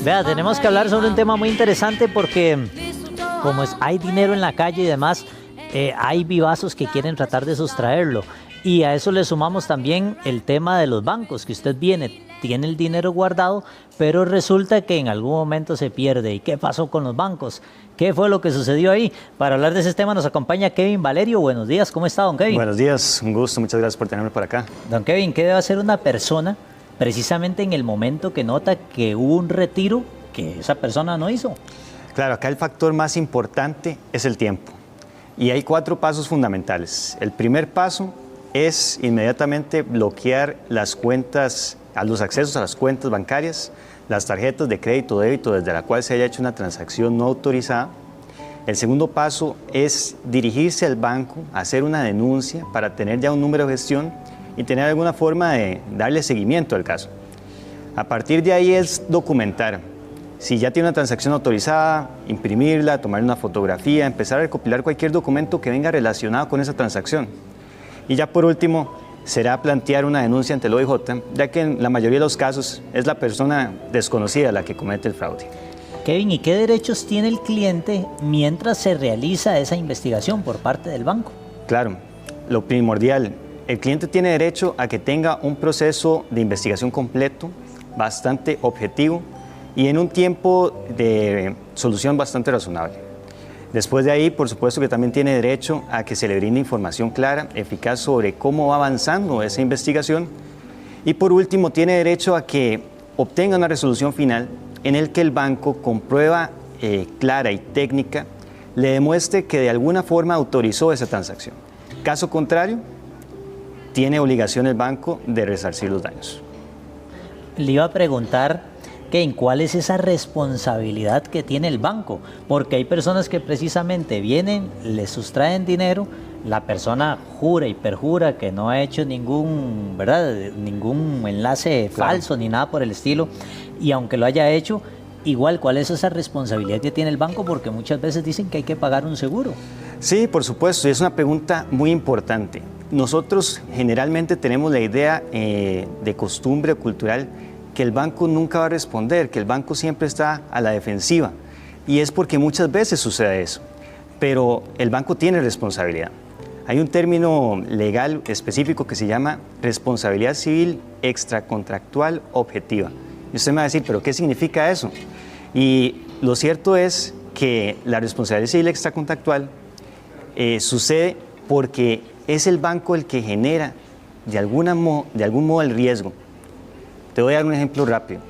Vea, tenemos que hablar sobre un tema muy interesante porque como hay dinero en la calle y demás, hay vivazos que quieren tratar de sustraerlo. Y a eso le sumamos también el tema de los bancos, que usted tiene el dinero guardado, pero resulta que en algún momento se pierde. ¿Y qué pasó con los bancos? ¿Qué fue lo que sucedió ahí? Para hablar de ese tema nos acompaña Kevin Valerio. Buenos días, ¿cómo está, don Kevin? Buenos días, un gusto, muchas gracias por tenerme por acá. Don Kevin, ¿qué debe hacer una persona precisamente en el momento que nota que hubo un retiro que esa persona no hizo? Claro, acá el factor más importante es el tiempo. Y hay 4 pasos fundamentales. El primer paso es inmediatamente bloquear las cuentas, los accesos a las cuentas bancarias, las tarjetas de crédito o débito desde la cual se haya hecho una transacción no autorizada. El segundo paso es dirigirse al banco, hacer una denuncia para tener ya un número de gestión y tener alguna forma de darle seguimiento al caso. A partir de ahí es documentar. Si ya tiene una transacción autorizada, imprimirla, tomar una fotografía, empezar a recopilar cualquier documento que venga relacionado con esa transacción. Y ya por último, será plantear una denuncia ante el OIJ, ya que en la mayoría de los casos es la persona desconocida la que comete el fraude. Kevin, ¿y qué derechos tiene el cliente mientras se realiza esa investigación por parte del banco? Claro, lo primordial, el cliente tiene derecho a que tenga un proceso de investigación completo, bastante objetivo y en un tiempo de solución bastante razonable. Después de ahí, por supuesto que también tiene derecho a que se le brinde información clara, eficaz sobre cómo va avanzando esa investigación. Y por último, tiene derecho a que obtenga una resolución final en el que el banco, con prueba clara y técnica, le demuestre que de alguna forma autorizó esa transacción. Caso contrario, tiene obligación el banco de resarcir los daños. Le iba a preguntar en cuál es esa responsabilidad que tiene el banco, porque hay personas que precisamente vienen, le sustraen dinero, la persona jura y perjura que no ha hecho ningún enlace falso ni nada por el estilo, y aunque lo haya hecho, igual cuál es esa responsabilidad que tiene el banco, porque muchas veces dicen que hay que pagar un seguro. Sí, por supuesto, y es una pregunta muy importante. Nosotros generalmente tenemos la idea de costumbre cultural que el banco nunca va a responder, que el banco siempre está a la defensiva. Y es porque muchas veces sucede eso. Pero el banco tiene responsabilidad. Hay un término legal específico que se llama responsabilidad civil extracontractual objetiva. Y usted me va a decir, ¿pero qué significa eso? Y lo cierto es que la responsabilidad civil extracontractual sucede porque es el banco el que genera de algún modo el riesgo. Te voy a dar un ejemplo rápido.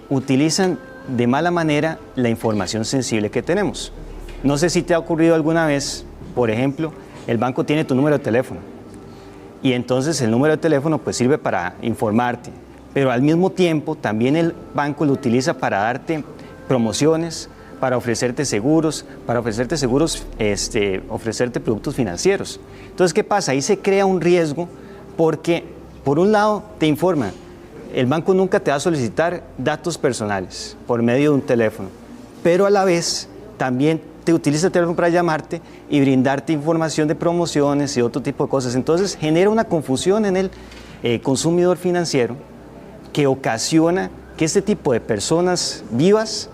Utilizan de mala manera la información sensible que tenemos. No sé si te ha ocurrido alguna vez, por ejemplo, el banco tiene tu número de teléfono y entonces el número de teléfono pues sirve para informarte, pero al mismo tiempo también el banco lo utiliza para darte promociones, para ofrecerte seguros, ofrecerte productos financieros. Entonces, ¿qué pasa? Ahí se crea un riesgo porque, por un lado, te informa. El banco nunca te va a solicitar datos personales por medio de un teléfono, pero a la vez también te utiliza el teléfono para llamarte y brindarte información de promociones y otro tipo de cosas. Entonces genera una confusión en el consumidor financiero que ocasiona que este tipo de personas vivas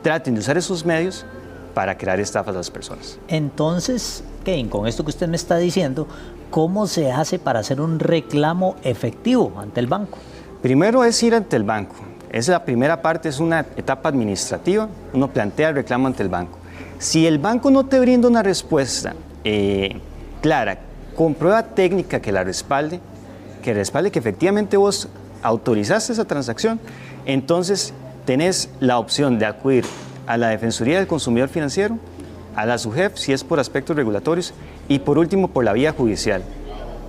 traten de usar esos medios para crear estafas a las personas. Entonces, Kevin, con esto que usted me está diciendo, ¿cómo se hace para hacer un reclamo efectivo ante el banco? Primero es ir ante el banco. Esa es la primera parte, es una etapa administrativa. Uno plantea el reclamo ante el banco. Si el banco no te brinda una respuesta clara, con prueba técnica que la respalde, que efectivamente vos autorizaste esa transacción, entonces tenés la opción de acudir a la Defensoría del Consumidor Financiero, a la SUGEF si es por aspectos regulatorios y por último por la vía judicial,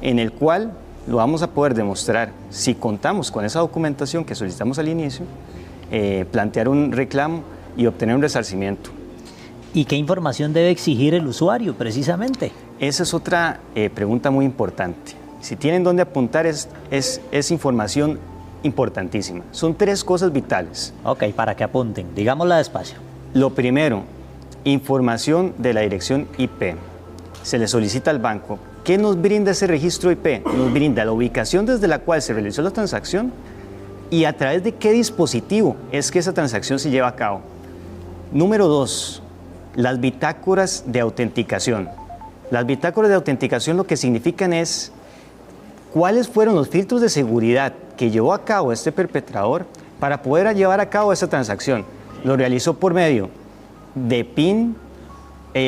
en el cual lo vamos a poder demostrar si contamos con esa documentación que solicitamos al inicio, plantear un reclamo y obtener un resarcimiento. ¿Y qué información debe exigir el usuario precisamente? Esa es otra pregunta muy importante. Si tienen dónde apuntar es información importantísima. Son 3 cosas vitales. Ok, para que apunten, digámosla despacio. Lo primero, información de la dirección IP. Se le solicita al banco. ¿Qué nos brinda ese registro IP? Nos brinda la ubicación desde la cual se realizó la transacción, y a través de qué dispositivo es que esa transacción se lleva a cabo. Número 2, las bitácoras de autenticación. Las bitácoras de autenticación lo que significan es cuáles fueron los filtros de seguridad que llevó a cabo este perpetrador para poder llevar a cabo esa transacción. Lo realizó por medio de PIN,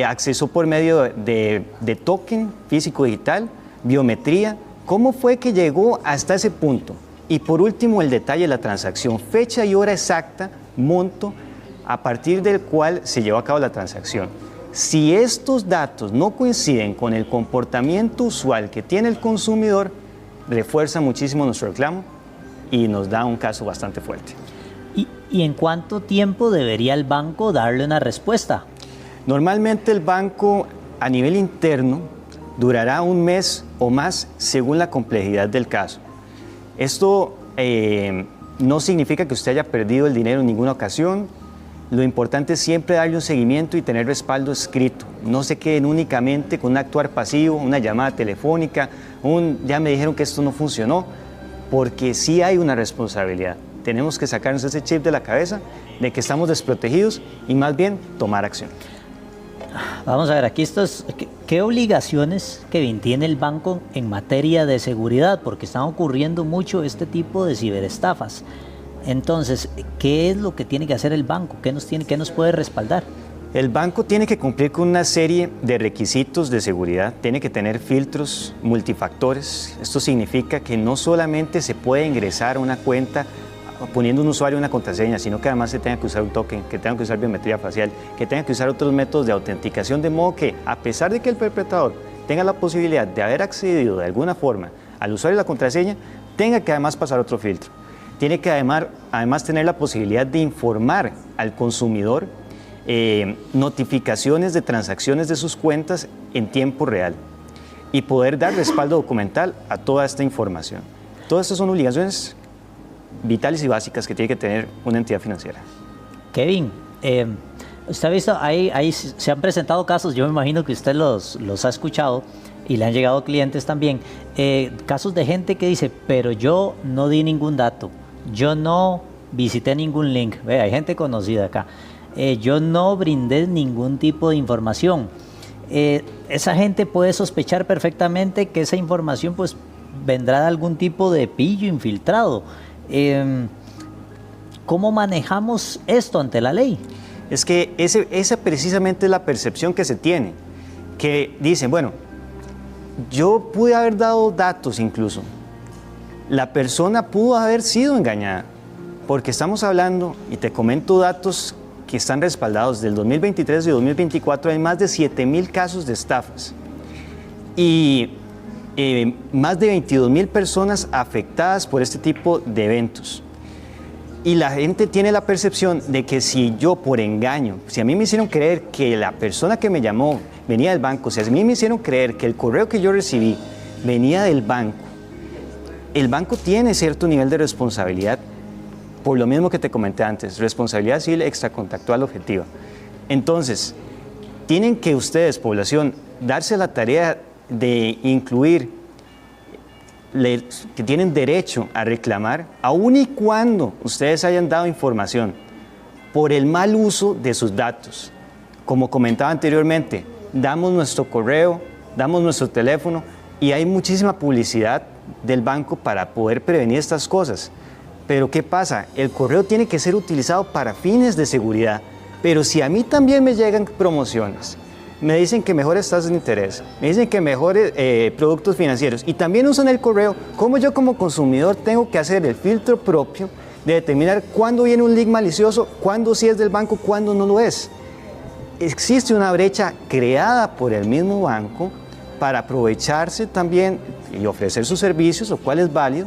acceso por medio de token físico-digital, biometría. ¿Cómo fue que llegó hasta ese punto? Y por último, el detalle de la transacción, fecha y hora exacta, monto, a partir del cual se llevó a cabo la transacción. Si estos datos no coinciden con el comportamiento usual que tiene el consumidor, refuerza muchísimo nuestro reclamo y nos da un caso bastante fuerte. ¿Y en cuánto tiempo debería el banco darle una respuesta? Normalmente el banco a nivel interno durará un mes o más según la complejidad del caso. Esto no significa que usted haya perdido el dinero en ninguna ocasión. Lo importante es siempre darle un seguimiento y tener respaldo escrito. No se queden únicamente con un actuar pasivo, una llamada telefónica, ya me dijeron que esto no funcionó, porque sí hay una responsabilidad. Tenemos que sacarnos ese chip de la cabeza de que estamos desprotegidos y más bien tomar acción. Vamos a ver, aquí ¿qué obligaciones, Kevin, tiene el banco en materia de seguridad? Porque están ocurriendo mucho este tipo de ciberestafas. Entonces, ¿qué es lo que tiene que hacer el banco? ¿Qué nos puede respaldar? El banco tiene que cumplir con una serie de requisitos de seguridad, tiene que tener filtros multifactores. Esto significa que no solamente se puede ingresar a una cuenta poniendo un usuario y una contraseña, sino que además se tenga que usar un token, que tenga que usar biometría facial, que tenga que usar otros métodos de autenticación, de modo que a pesar de que el perpetrador tenga la posibilidad de haber accedido de alguna forma al usuario y la contraseña, tenga que además pasar otro filtro. Tiene que además tener la posibilidad de informar al consumidor notificaciones de transacciones de sus cuentas en tiempo real y poder dar respaldo documental a toda esta información. Todas estas son obligaciones vitales y básicas que tiene que tener una entidad financiera. Kevin, usted ha visto, ahí se han presentado casos, yo me imagino que usted los ha escuchado y le han llegado clientes también, casos de gente que dice, pero yo no di ningún dato, yo no visité ningún link, hay gente conocida acá, yo no brindé ningún tipo de información. Esa gente puede sospechar perfectamente que esa información pues vendrá de algún tipo de pillo infiltrado. ¿Cómo manejamos esto ante la ley? Es que esa precisamente es la percepción que se tiene, que dicen, bueno, yo pude haber dado datos incluso, la persona pudo haber sido engañada, porque estamos hablando, y te comento datos que están respaldados del 2023 y 2024, hay más de 7,000 casos de estafas y más de 22,000 personas afectadas por este tipo de eventos. Y la gente tiene la percepción de que si yo por engaño, si a mí me hicieron creer que la persona que me llamó venía del banco, si a mí me hicieron creer que el correo que yo recibí venía del banco, el banco tiene cierto nivel de responsabilidad, por lo mismo que te comenté antes, responsabilidad civil extracontractual objetiva. Entonces, tienen que ustedes, población, darse la tarea de incluir que tienen derecho a reclamar, aun y cuando ustedes hayan dado información por el mal uso de sus datos. Como comentaba anteriormente, damos nuestro correo, damos nuestro teléfono y hay muchísima publicidad del banco para poder prevenir estas cosas. Pero ¿qué pasa? El correo tiene que ser utilizado para fines de seguridad. Pero si a mí también me llegan promociones, me dicen que mejores tasas de interés, me dicen que mejores productos financieros y también usan el correo, ¿cómo yo como consumidor tengo que hacer el filtro propio de determinar cuándo viene un link malicioso, cuándo sí es del banco, cuándo no lo es? Existe una brecha creada por el mismo banco para aprovecharse también y ofrecer sus servicios, lo cual es válido,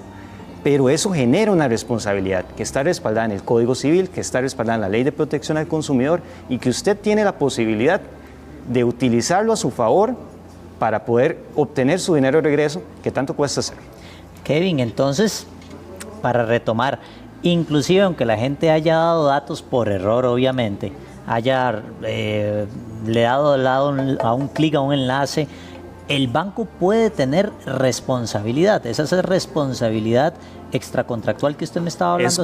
pero eso genera una responsabilidad que está respaldada en el Código Civil, que está respaldada en la Ley de Protección al Consumidor y que usted tiene la posibilidad de utilizarlo a su favor para poder obtener su dinero de regreso, que tanto cuesta hacer. Kevin, entonces, para retomar, inclusive aunque la gente haya dado datos por error, obviamente, haya le dado a un clic a un enlace, el banco puede tener responsabilidad. Esa es la responsabilidad extracontractual que usted me estaba hablando.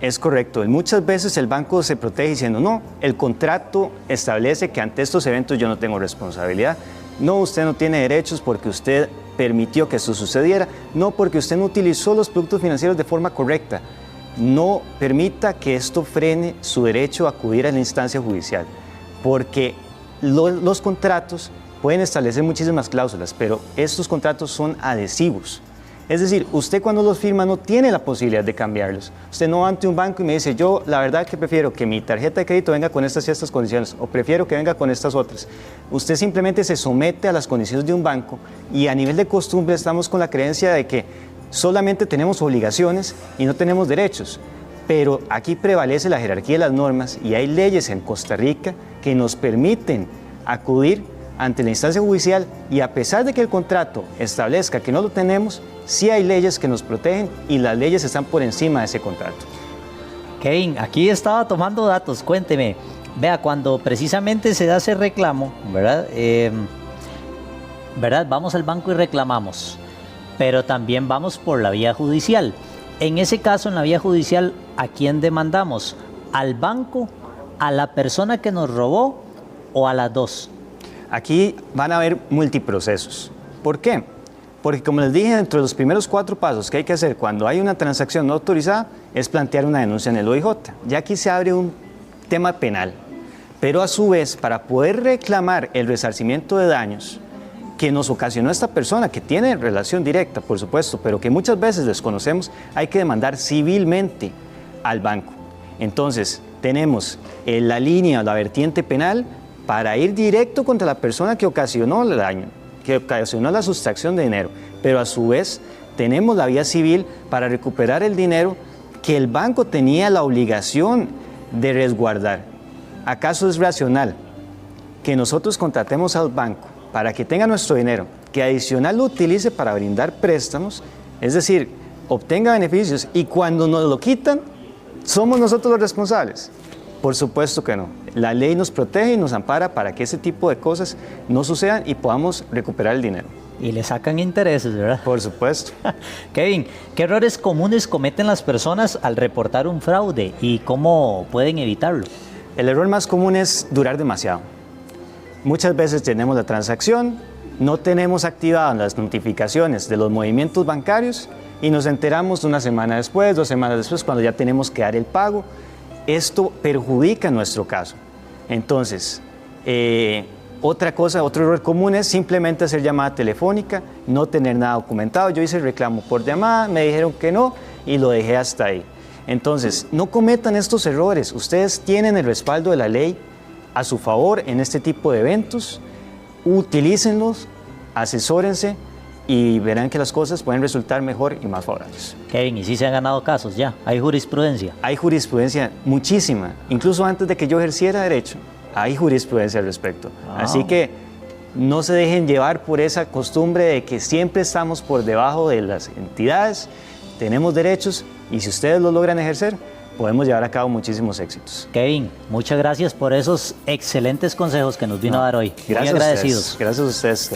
Es correcto. Muchas veces el banco se protege diciendo, no, el contrato establece que ante estos eventos yo no tengo responsabilidad. No, usted no tiene derechos porque usted permitió que esto sucediera. No, porque usted no utilizó los productos financieros de forma correcta. No permita que esto frene su derecho a acudir a la instancia judicial, porque los contratos pueden establecer muchísimas cláusulas, pero estos contratos son adhesivos. Es decir, usted cuando los firma no tiene la posibilidad de cambiarlos. Usted no va ante un banco y me dice, yo la verdad que prefiero que mi tarjeta de crédito venga con estas y estas condiciones, o prefiero que venga con estas otras. Usted simplemente se somete a las condiciones de un banco, y a nivel de costumbre estamos con la creencia de que solamente tenemos obligaciones y no tenemos derechos. Pero aquí prevalece la jerarquía de las normas, y hay leyes en Costa Rica que nos permiten acudir ante la instancia judicial, y a pesar de que el contrato establezca que no lo tenemos, sí hay leyes que nos protegen, y las leyes están por encima de ese contrato. Kevin, aquí estaba tomando datos, cuénteme. Vea, cuando precisamente se da ese reclamo, ¿verdad? ¿Verdad? Vamos al banco y reclamamos, pero también vamos por la vía judicial. En ese caso, en la vía judicial, ¿a quién demandamos? ¿Al banco, a la persona que nos robó o a las dos? Aquí van a haber multiprocesos. ¿Por qué? Porque, como les dije, dentro de los primeros 4 pasos que hay que hacer cuando hay una transacción no autorizada es plantear una denuncia en el OIJ. Ya aquí se abre un tema penal, pero a su vez, para poder reclamar el resarcimiento de daños que nos ocasionó esta persona, que tiene relación directa, por supuesto, pero que muchas veces desconocemos, hay que demandar civilmente al banco. Entonces, tenemos la línea, la vertiente penal, para ir directo contra la persona que ocasionó el daño, que ocasionó la sustracción de dinero, pero a su vez tenemos la vía civil para recuperar el dinero que el banco tenía la obligación de resguardar. ¿Acaso es racional que nosotros contratemos al banco para que tenga nuestro dinero, que adicional lo utilice para brindar préstamos, es decir, obtenga beneficios, y cuando nos lo quitan, somos nosotros los responsables? Por supuesto que no. La ley nos protege y nos ampara para que ese tipo de cosas no sucedan y podamos recuperar el dinero. Y le sacan intereses, ¿verdad? Por supuesto. Kevin, ¿qué errores comunes cometen las personas al reportar un fraude y cómo pueden evitarlo? El error más común es durar demasiado. Muchas veces tenemos la transacción, no tenemos activadas las notificaciones de los movimientos bancarios y nos enteramos una semana después, 2 semanas después, cuando ya tenemos que dar el pago. Esto perjudica nuestro caso. Entonces, otro error común es simplemente hacer llamada telefónica, no tener nada documentado. Yo hice el reclamo por llamada, me dijeron que no y lo dejé hasta ahí. Entonces, no cometan estos errores. Ustedes tienen el respaldo de la ley a su favor en este tipo de eventos. Utilícenlos, asesórense y verán que las cosas pueden resultar mejor y más favorables. Kevin, ¿y si se han ganado casos ya? ¿Hay jurisprudencia? Hay jurisprudencia muchísima. Incluso antes de que yo ejerciera derecho, hay jurisprudencia al respecto. Así que no se dejen llevar por esa costumbre de que siempre estamos por debajo de las entidades, tenemos derechos, y si ustedes los logran ejercer, podemos llevar a cabo muchísimos éxitos. Kevin, muchas gracias por esos excelentes consejos que nos vino a dar hoy. Muy agradecidos. Gracias a ustedes.